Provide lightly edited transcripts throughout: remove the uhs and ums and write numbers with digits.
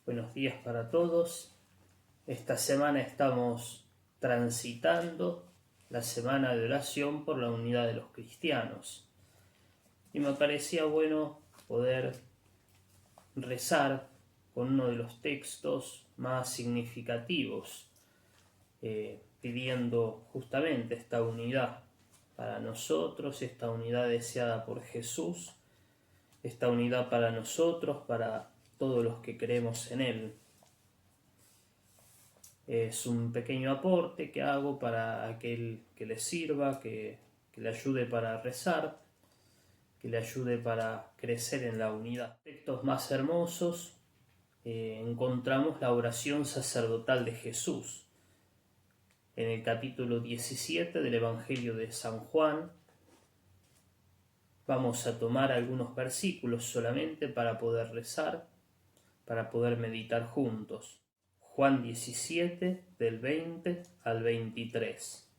Buenos días para todos. Esta semana estamos transitando la semana de oración por la unidad de los cristianos. Y me parecía bueno poder rezar con uno de los textos más significativos, pidiendo justamente esta unidad para nosotros, esta unidad deseada por Jesús, esta unidad para nosotros, para todos los que creemos en Él. Es un pequeño aporte que hago para aquel que le sirva, que le ayude para rezar, que le ayude para crecer en la unidad. En textos más hermosos encontramos la oración sacerdotal de Jesús. En el capítulo 17 del Evangelio de San Juan, vamos a tomar algunos versículos solamente para poder rezar, para poder meditar juntos. Juan 17, del 20 al 23.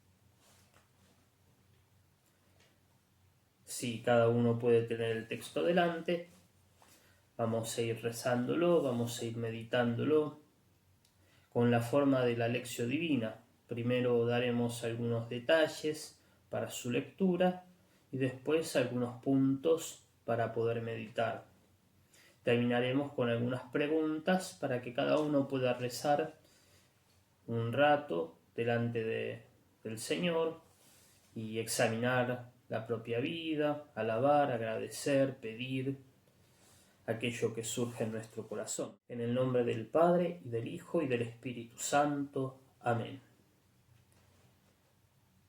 Si cada uno puede tener el texto delante, vamos a ir rezándolo, vamos a ir meditándolo con la forma de la Lectio Divina. Primero daremos algunos detalles para su lectura y después algunos puntos para poder meditar. Terminaremos con algunas preguntas para que cada uno pueda rezar un rato delante del Señor y examinar la propia vida, alabar, agradecer, pedir aquello que surge en nuestro corazón. En el nombre del Padre, y del Hijo, y del Espíritu Santo. Amén.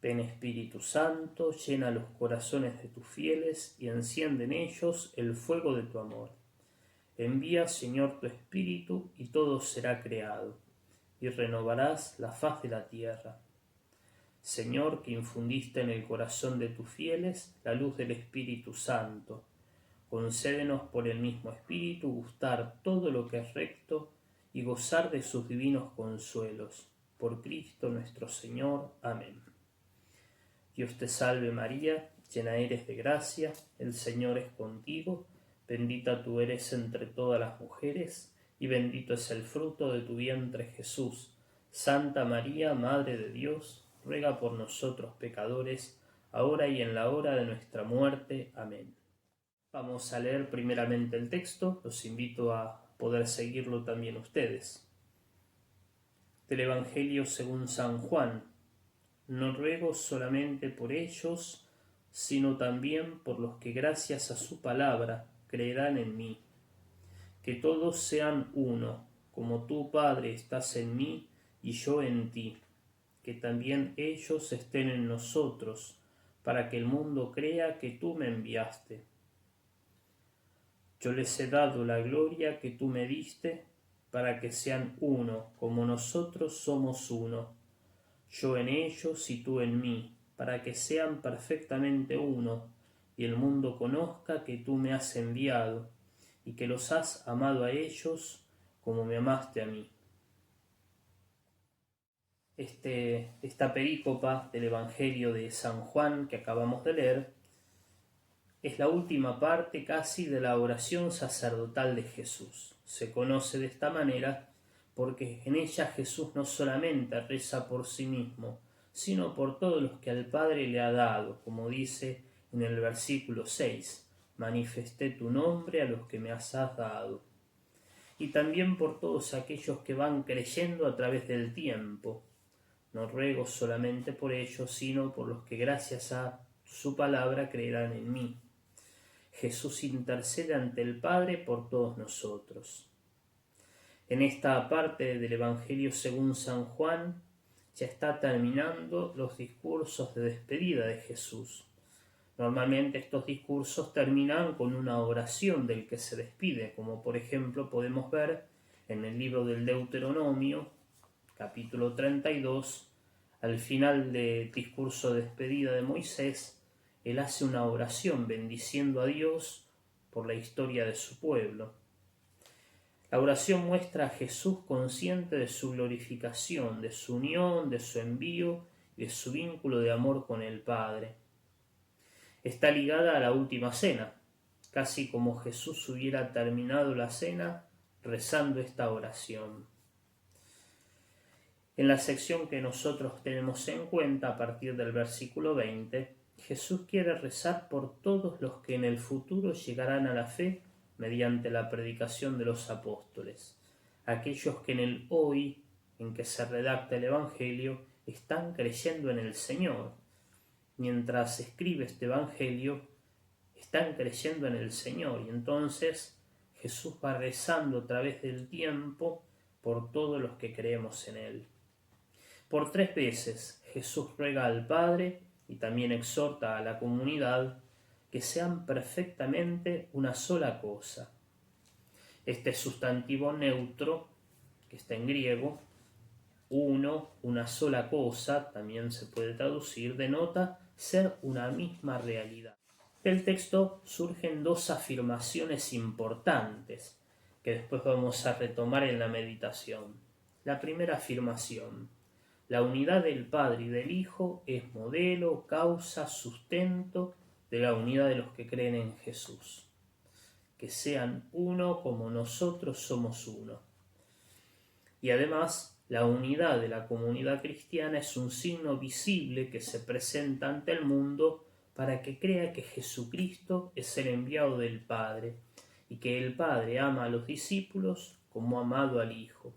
Ven Espíritu Santo, llena los corazones de tus fieles y enciende en ellos el fuego de tu amor. Envía, Señor, tu Espíritu y todo será creado, y renovarás la faz de la tierra. Señor, que infundiste en el corazón de tus fieles la luz del Espíritu Santo, concédenos por el mismo Espíritu gustar todo lo que es recto y gozar de sus divinos consuelos. Por Cristo nuestro Señor. Amén. Dios te salve María, llena eres de gracia, el Señor es contigo, bendita tú eres entre todas las mujeres, y bendito es el fruto de tu vientre Jesús. Santa María, Madre de Dios, ruega por nosotros pecadores, ahora y en la hora de nuestra muerte. Amén. Vamos a leer primeramente el texto, los invito a poder seguirlo también ustedes. Del Evangelio según San Juan. No ruego solamente por ellos, sino también por los que gracias a su palabra creerán en mí. Que todos sean uno, como tú, Padre, estás en mí y yo en ti. Que también ellos estén en nosotros, para que el mundo crea que tú me enviaste. Yo les he dado la gloria que tú me diste, para que sean uno, como nosotros somos uno. Yo en ellos y tú en mí, para que sean perfectamente uno, y el mundo conozca que tú me has enviado, y que los has amado a ellos como me amaste a mí. Esta perícopa del Evangelio de San Juan que acabamos de leer es la última parte casi de la oración sacerdotal de Jesús. Se conoce de esta manera porque en ella Jesús no solamente reza por sí mismo, sino por todos los que al Padre le ha dado, como dice en el versículo 6, manifesté tu nombre a los que me has dado. Y también por todos aquellos que van creyendo a través del tiempo. No ruego solamente por ellos, sino por los que gracias a su palabra creerán en mí. Jesús intercede ante el Padre por todos nosotros. En esta parte del Evangelio según San Juan ya está terminando los discursos de despedida de Jesús. Normalmente estos discursos terminan con una oración del que se despide, como por ejemplo podemos ver en el libro del Deuteronomio, capítulo 32, al final del discurso de despedida de Moisés, él hace una oración bendiciendo a Dios por la historia de su pueblo. La oración muestra a Jesús consciente de su glorificación, de su unión, de su envío y de su vínculo de amor con el Padre. Está ligada a la última cena, casi como Jesús hubiera terminado la cena rezando esta oración. En la sección que nosotros tenemos en cuenta, a partir del versículo 20, Jesús quiere rezar por todos los que en el futuro llegarán a la fe mediante la predicación de los apóstoles, aquellos que en el hoy en que se redacta el Evangelio están creyendo en el Señor. Mientras escribe este Evangelio, están creyendo en el Señor, y entonces Jesús va rezando a través del tiempo por todos los que creemos en Él. Por 3 veces Jesús ruega al Padre y también exhorta a la comunidad que sean perfectamente una sola cosa. Este sustantivo neutro, que está en griego, uno, una sola cosa, también se puede traducir, denota ser una misma realidad. Del texto surgen 2 afirmaciones importantes que después vamos a retomar en la meditación. La primera afirmación: la unidad del Padre y del Hijo es modelo, causa, sustento de la unidad de los que creen en Jesús. Que sean uno como nosotros somos uno. Y además, la unidad de la comunidad cristiana es un signo visible que se presenta ante el mundo para que crea que Jesucristo es el enviado del Padre y que el Padre ama a los discípulos como ha amado al Hijo.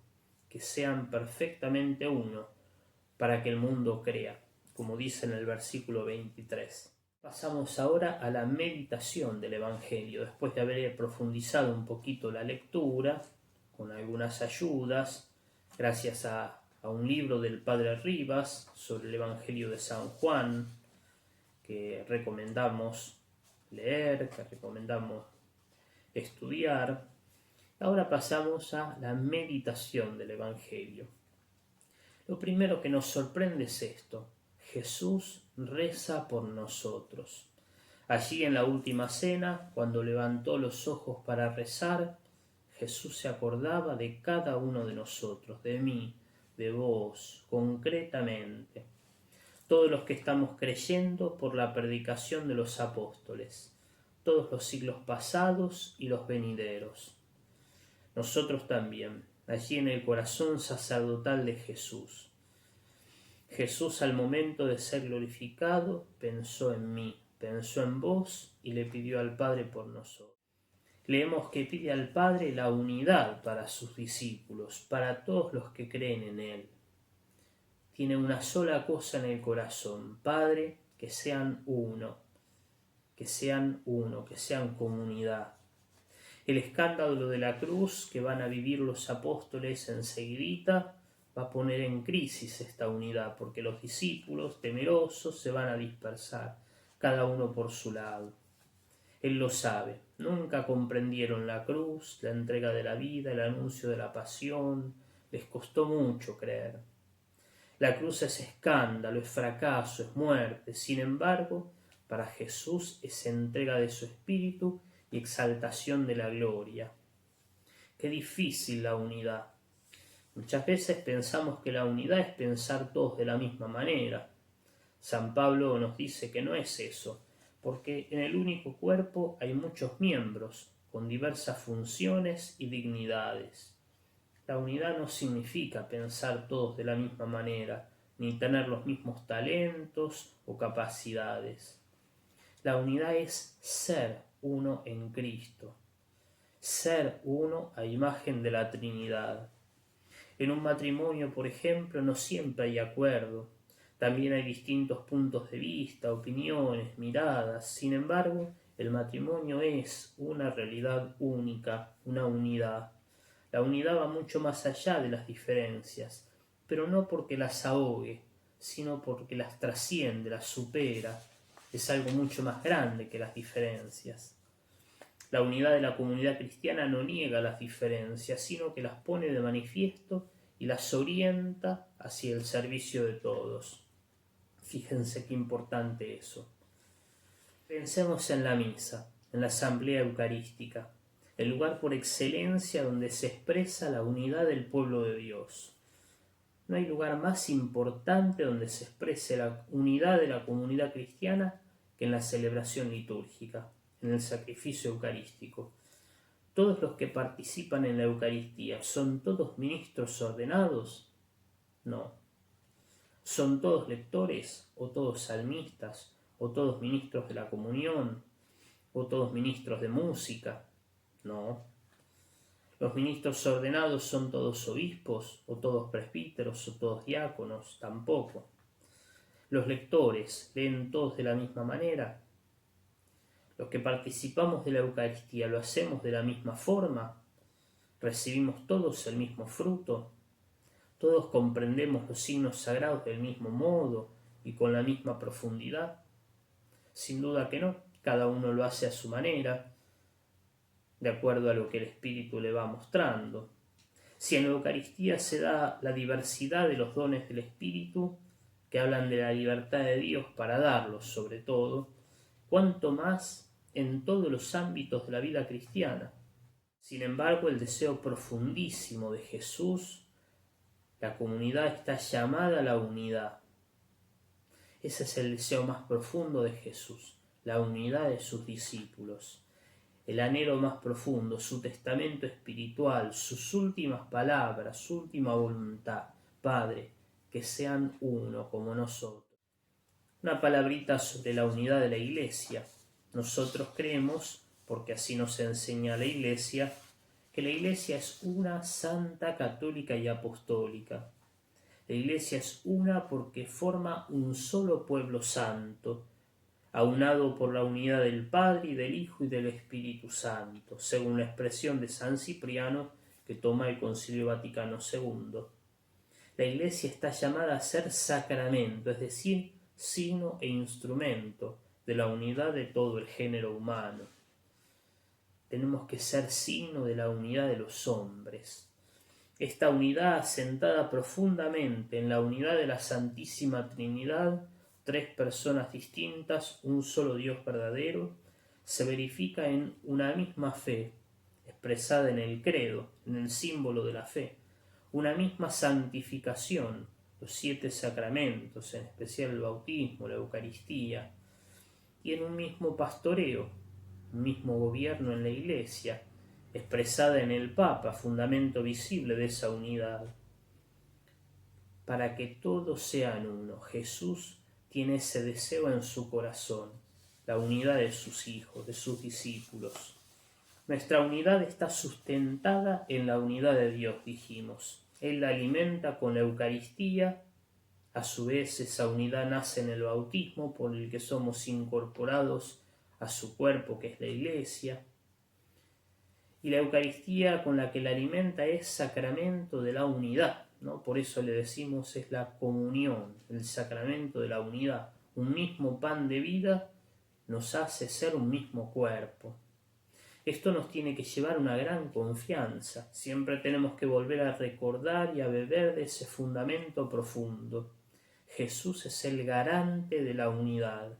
Que sean perfectamente uno, para que el mundo crea, como dice en el versículo 23. Pasamos ahora a la meditación del Evangelio, después de haber profundizado un poquito la lectura, con algunas ayudas, gracias a un libro del Padre Rivas sobre el Evangelio de San Juan, que recomendamos leer, que recomendamos estudiar. Ahora pasamos a la meditación del Evangelio. Lo primero que nos sorprende es esto: Jesús reza por nosotros. Allí en la última cena, cuando levantó los ojos para rezar, Jesús se acordaba de cada uno de nosotros, de mí, de vos, concretamente. Todos los que estamos creyendo por la predicación de los apóstoles, todos los siglos pasados y los venideros. Nosotros también, allí en el corazón sacerdotal de Jesús. Jesús, al momento de ser glorificado, pensó en mí, pensó en vos y le pidió al Padre por nosotros. Leemos que pide al Padre la unidad para sus discípulos, para todos los que creen en Él. Tiene una sola cosa en el corazón: Padre, que sean uno, que sean uno, que sean comunidad. El escándalo de la cruz que van a vivir los apóstoles enseguidita va a poner en crisis esta unidad, porque los discípulos, temerosos, se van a dispersar, cada uno por su lado. Él lo sabe, nunca comprendieron la cruz, la entrega de la vida, el anuncio de la pasión, les costó mucho creer. La cruz es escándalo, es fracaso, es muerte. Sin embargo, para Jesús es entrega de su espíritu y exaltación de la gloria. Qué difícil la unidad. Muchas veces pensamos que la unidad es pensar todos de la misma manera. San Pablo nos dice que no es eso, porque en el único cuerpo hay muchos miembros, con diversas funciones y dignidades. La unidad no significa pensar todos de la misma manera, ni tener los mismos talentos o capacidades. La unidad es ser uno en Cristo, ser uno a imagen de la Trinidad. En un matrimonio, por ejemplo, no siempre hay acuerdo. También hay distintos puntos de vista, opiniones, miradas. Sin embargo, el matrimonio es una realidad única, una unidad. La unidad va mucho más allá de las diferencias, pero no porque las ahogue, sino porque las trasciende, las supera. Es algo mucho más grande que las diferencias. La unidad de la comunidad cristiana no niega las diferencias, sino que las pone de manifiesto y las orienta hacia el servicio de todos. Fíjense qué importante eso. Pensemos en la misa, en la asamblea eucarística, el lugar por excelencia donde se expresa la unidad del pueblo de Dios. No hay lugar más importante donde se exprese la unidad de la comunidad cristiana que en la celebración litúrgica, en el sacrificio eucarístico. ¿Todos los que participan en la Eucaristía son todos ministros ordenados? No. ¿Son todos lectores, o todos salmistas, o todos ministros de la comunión, o todos ministros de música? No. ¿Los ministros ordenados son todos obispos, o todos presbíteros, o todos diáconos? Tampoco. ¿Los lectores leen todos de la misma manera? ¿Los que participamos de la Eucaristía lo hacemos de la misma forma? ¿Recibimos todos el mismo fruto? ¿Todos comprendemos los signos sagrados del mismo modo y con la misma profundidad? Sin duda que no, cada uno lo hace a su manera, de acuerdo a lo que el Espíritu le va mostrando. Si en la Eucaristía se da la diversidad de los dones del Espíritu, que hablan de la libertad de Dios para darlos sobre todo, cuánto más en todos los ámbitos de la vida cristiana. Sin embargo, el deseo profundísimo de Jesús, la comunidad está llamada a la unidad. Ese es el deseo más profundo de Jesús, la unidad de sus discípulos. El anhelo más profundo, su testamento espiritual, sus últimas palabras, su última voluntad. Padre, que sean uno como nosotros. Una palabrita sobre la unidad de la Iglesia. Nosotros creemos, porque así nos enseña la Iglesia, que la Iglesia es una, santa, católica y apostólica. La Iglesia es una porque forma un solo pueblo santo, aunado por la unidad del Padre y del Hijo y del Espíritu Santo, según la expresión de San Cipriano que toma el Concilio Vaticano II. La Iglesia está llamada a ser sacramento, es decir, signo e instrumento de la unidad de todo el género humano. Tenemos que ser signo de la unidad de los hombres. Esta unidad, asentada profundamente en la unidad de la Santísima Trinidad, tres personas distintas, un solo Dios verdadero, se verifica en una misma fe, expresada en el credo, en el símbolo de la fe, una misma santificación, los 7 sacramentos, en especial el bautismo, la Eucaristía, y en un mismo pastoreo, un mismo gobierno en la Iglesia, expresada en el Papa, fundamento visible de esa unidad. Para que todos sean uno, Jesús tiene ese deseo en su corazón, la unidad de sus hijos, de sus discípulos. Nuestra unidad está sustentada en la unidad de Dios, dijimos. Él la alimenta con la Eucaristía, a su vez esa unidad nace en el bautismo por el que somos incorporados a su cuerpo que es la Iglesia. Y la Eucaristía con la que la alimenta es sacramento de la unidad, ¿no? Por eso le decimos es la comunión, el sacramento de la unidad. Un mismo pan de vida nos hace ser un mismo cuerpo. Esto nos tiene que llevar una gran confianza. Siempre tenemos que volver a recordar y a beber de ese fundamento profundo. Jesús es el garante de la unidad.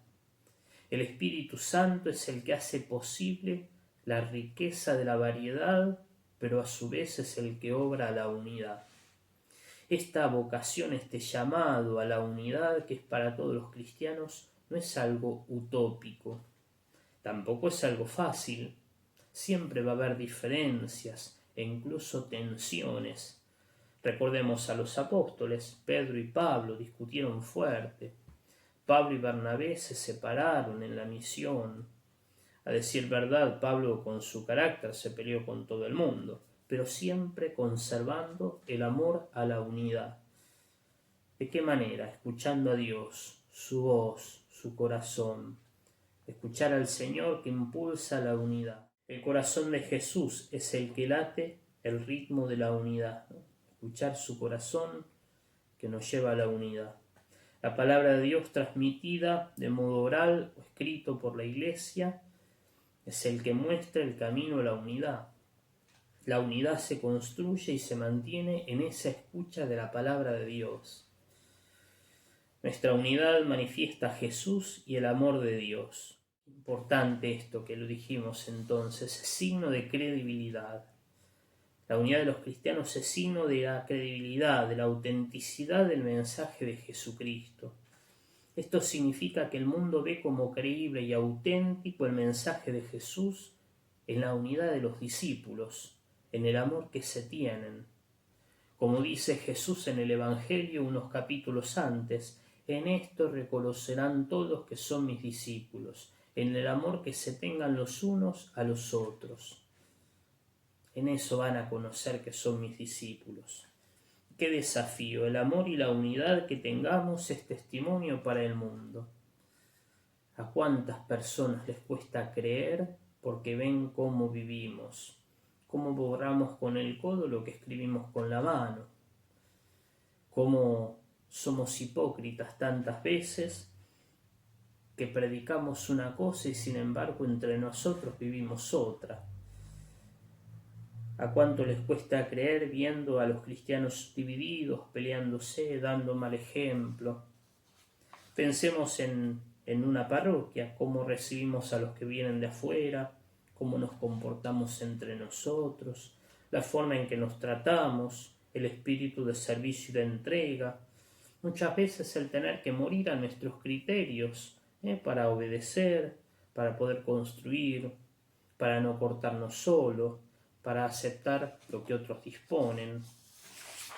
El Espíritu Santo es el que hace posible la riqueza de la variedad, pero a su vez es el que obra la unidad. Esta vocación, este llamado a la unidad que es para todos los cristianos, no es algo utópico, tampoco es algo fácil. Siempre va a haber diferencias e incluso tensiones. Recordemos a los apóstoles, Pedro y Pablo discutieron fuerte. Pablo y Bernabé se separaron en la misión. A decir verdad, Pablo con su carácter se peleó con todo el mundo, pero siempre conservando el amor a la unidad. ¿De qué manera? Escuchando a Dios, su voz, su corazón. Escuchar al Señor que impulsa la unidad. El corazón de Jesús es el que late el ritmo de la unidad, ¿no? Escuchar su corazón que nos lleva a la unidad. La palabra de Dios transmitida de modo oral o escrito por la Iglesia es el que muestra el camino a la unidad. La unidad se construye y se mantiene en esa escucha de la palabra de Dios. Nuestra unidad manifiesta a Jesús y el amor de Dios. Importante esto que lo dijimos entonces, signo de credibilidad. La unidad de los cristianos es signo de la credibilidad, de la autenticidad del mensaje de Jesucristo. Esto significa que el mundo ve como creíble y auténtico el mensaje de Jesús en la unidad de los discípulos, en el amor que se tienen. Como dice Jesús en el Evangelio unos capítulos antes, en esto reconocerán todos que son mis discípulos, en el amor que se tengan los unos a los otros. En eso van a conocer que son mis discípulos. ¡Qué desafío! El amor y la unidad que tengamos es testimonio para el mundo. ¿A cuántas personas les cuesta creer porque ven cómo vivimos? Cómo borramos con el codo lo que escribimos con la mano. Cómo somos hipócritas tantas veces que predicamos una cosa y sin embargo entre nosotros vivimos otra. ¿A cuánto les cuesta creer viendo a los cristianos divididos, peleándose, dando mal ejemplo? Pensemos en una parroquia, cómo recibimos a los que vienen de afuera, cómo nos comportamos entre nosotros, la forma en que nos tratamos, el espíritu de servicio y de entrega. Muchas veces el tener que morir a nuestros criterios, para obedecer, para poder construir, para no cortarnos solo, para aceptar lo que otros disponen,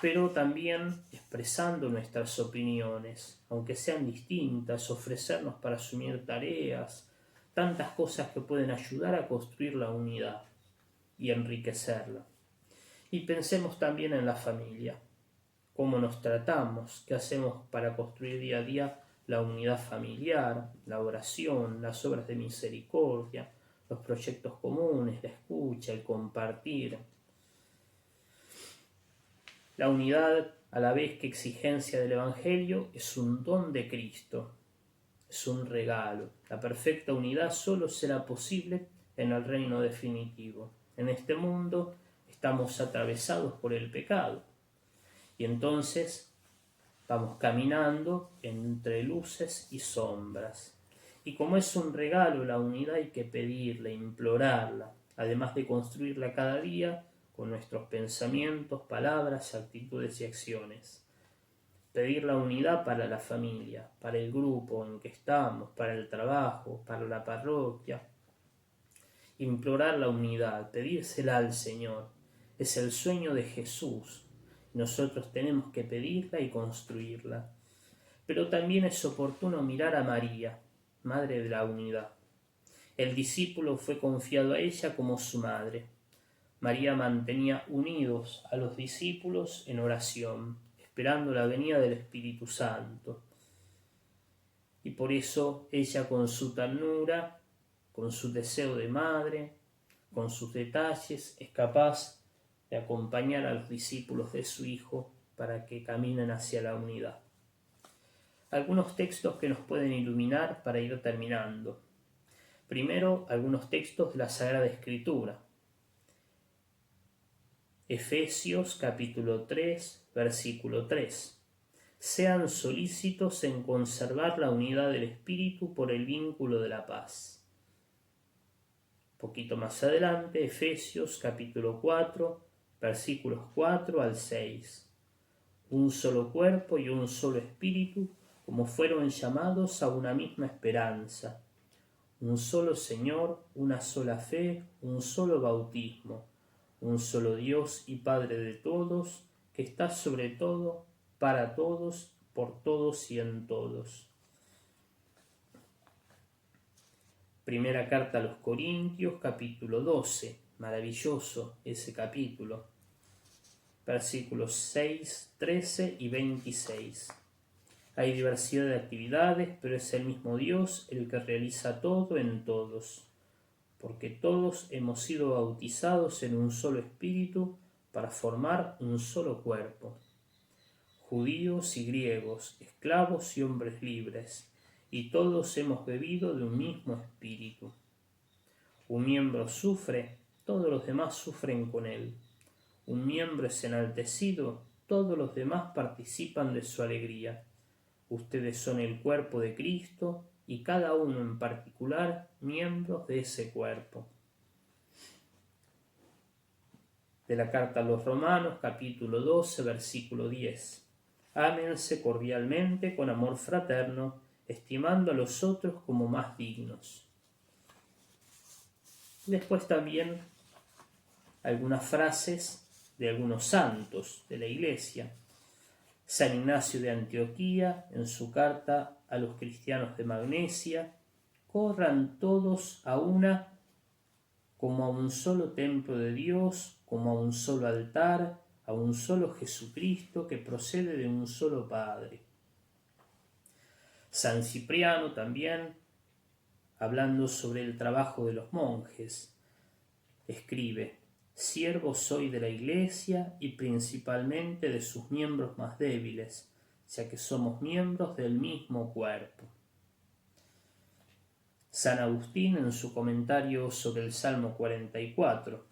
pero también expresando nuestras opiniones, aunque sean distintas, ofrecernos para asumir tareas, tantas cosas que pueden ayudar a construir la unidad y enriquecerla. Y pensemos también en la familia, cómo nos tratamos, qué hacemos para construir día a día la unidad familiar, la oración, las obras de misericordia, los proyectos comunes, la escucha, el compartir. La unidad, a la vez que exigencia del Evangelio, es un don de Cristo, es un regalo. La perfecta unidad solo será posible en el reino definitivo. En este mundo estamos atravesados por el pecado y entonces vamos caminando entre luces y sombras. Y como es un regalo la unidad, hay que pedirla, implorarla, además de construirla cada día con nuestros pensamientos, palabras, actitudes y acciones. Pedir la unidad para la familia, para el grupo en que estamos, para el trabajo, para la parroquia. Implorar la unidad, pedírsela al Señor, es el sueño de Jesús. Nosotros tenemos que pedirla y construirla. Pero también es oportuno mirar a María, Madre de la Unidad. El discípulo fue confiado a ella como su madre. María mantenía unidos a los discípulos en oración, esperando la venida del Espíritu Santo. Y por eso ella, con su ternura, con su deseo de madre, con sus detalles, es capaz de acompañar a los discípulos de su Hijo para que caminen hacia la unidad. Algunos textos que nos pueden iluminar para ir terminando. Primero, algunos textos de la Sagrada Escritura. Efesios capítulo 3, versículo 3. Sean solícitos en conservar la unidad del Espíritu por el vínculo de la paz. Poquito más adelante, Efesios capítulo 4, versículos 4 al 6. Un solo cuerpo y un solo espíritu, como fueron llamados a una misma esperanza. Un solo Señor, una sola fe, un solo bautismo, un solo Dios y Padre de todos, que está sobre todo, para todos, por todos y en todos. Primera carta a los Corintios, capítulo 12, maravilloso ese capítulo, versículos 6, 13 y 26. Hay diversidad de actividades, pero es el mismo Dios el que realiza todo en todos, porque todos hemos sido bautizados en un solo espíritu para formar un solo cuerpo. Judíos y griegos, esclavos y hombres libres, y todos hemos bebido de un mismo espíritu. Un miembro sufre, todos los demás sufren con él. Un miembro es enaltecido, todos los demás participan de su alegría. Ustedes son el cuerpo de Cristo y cada uno en particular miembros de ese cuerpo. De la carta a los Romanos, capítulo 12, versículo 10. Ámense cordialmente con amor fraterno, estimando a los otros como más dignos. Después también algunas frases de algunos santos de la Iglesia. San Ignacio de Antioquía, en su carta a los cristianos de Magnesia: corran todos a una, como a un solo templo de Dios, como a un solo altar, a un solo Jesucristo que procede de un solo Padre. San Cipriano también, hablando sobre el trabajo de los monjes, escribe: siervo soy de la Iglesia y principalmente de sus miembros más débiles, ya que somos miembros del mismo cuerpo. San Agustín, en su comentario sobre el Salmo 44,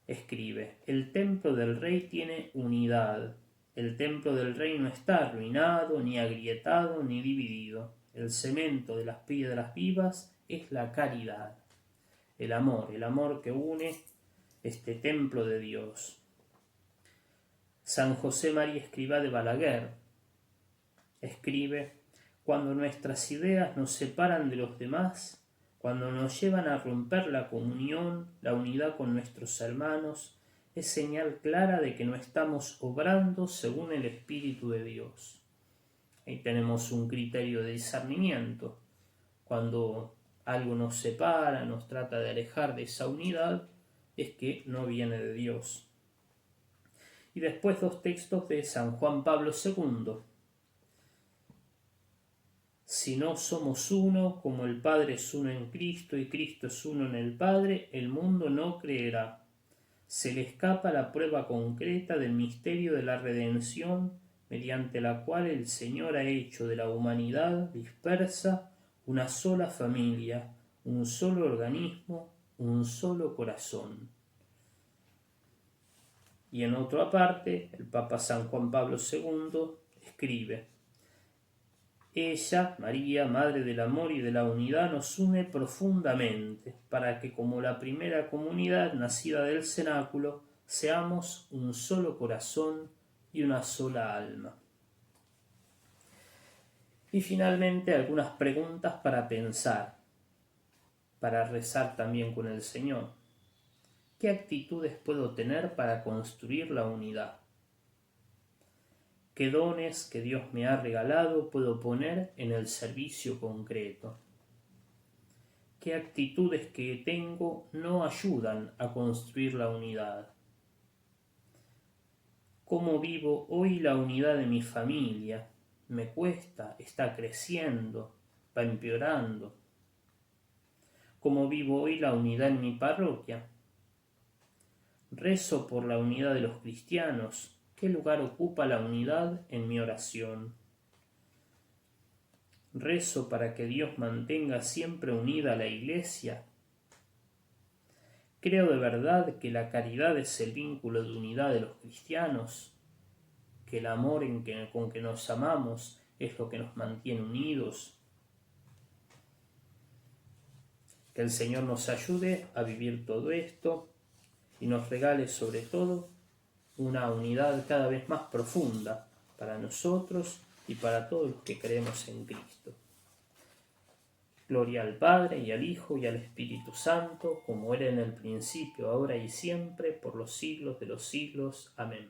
escribe: el templo del rey tiene unidad. El templo del rey no está arruinado, ni agrietado, ni dividido. El cemento de las piedras vivas es la caridad. El amor que une este templo de Dios. San José María Escrivá de Balaguer escribe: cuando nuestras ideas nos separan de los demás, cuando nos llevan a romper la comunión, la unidad con nuestros hermanos, es señal clara de que no estamos obrando según el Espíritu de Dios. Ahí tenemos un criterio de discernimiento. Cuando algo nos separa, nos trata de alejar de esa unidad, es que no viene de Dios. Y después dos textos de San Juan Pablo II. Si no somos uno, como el Padre es uno en Cristo y Cristo es uno en el Padre, el mundo no creerá. Se le escapa la prueba concreta del misterio de la redención, mediante la cual el Señor ha hecho de la humanidad dispersa una sola familia, un solo organismo, un solo corazón. Y en otra parte, el Papa San Juan Pablo II escribe: ella, María, Madre del Amor y de la Unidad, nos une profundamente, para que como la primera comunidad nacida del cenáculo, seamos un solo corazón y una sola alma. Y finalmente algunas preguntas para pensar, para rezar también con el Señor. ¿Qué actitudes puedo tener para construir la unidad? ¿Qué dones que Dios me ha regalado puedo poner en el servicio concreto? ¿Qué actitudes que tengo no ayudan a construir la unidad? ¿Cómo vivo hoy la unidad de mi familia? ¿Me cuesta? ¿Está creciendo? ¿Va empeorando? ¿Cómo vivo hoy la unidad en mi parroquia? Rezo por la unidad de los cristianos. ¿Qué lugar ocupa la unidad en mi oración? Rezo para que Dios mantenga siempre unida a la Iglesia. Creo de verdad que la caridad es el vínculo de unidad de los cristianos, que el amor con que nos amamos es lo que nos mantiene unidos. Que el Señor nos ayude a vivir todo esto y nos regale sobre todo una unidad cada vez más profunda para nosotros y para todos los que creemos en Cristo. Gloria al Padre, y al Hijo, y al Espíritu Santo, como era en el principio, ahora y siempre, por los siglos de los siglos. Amén.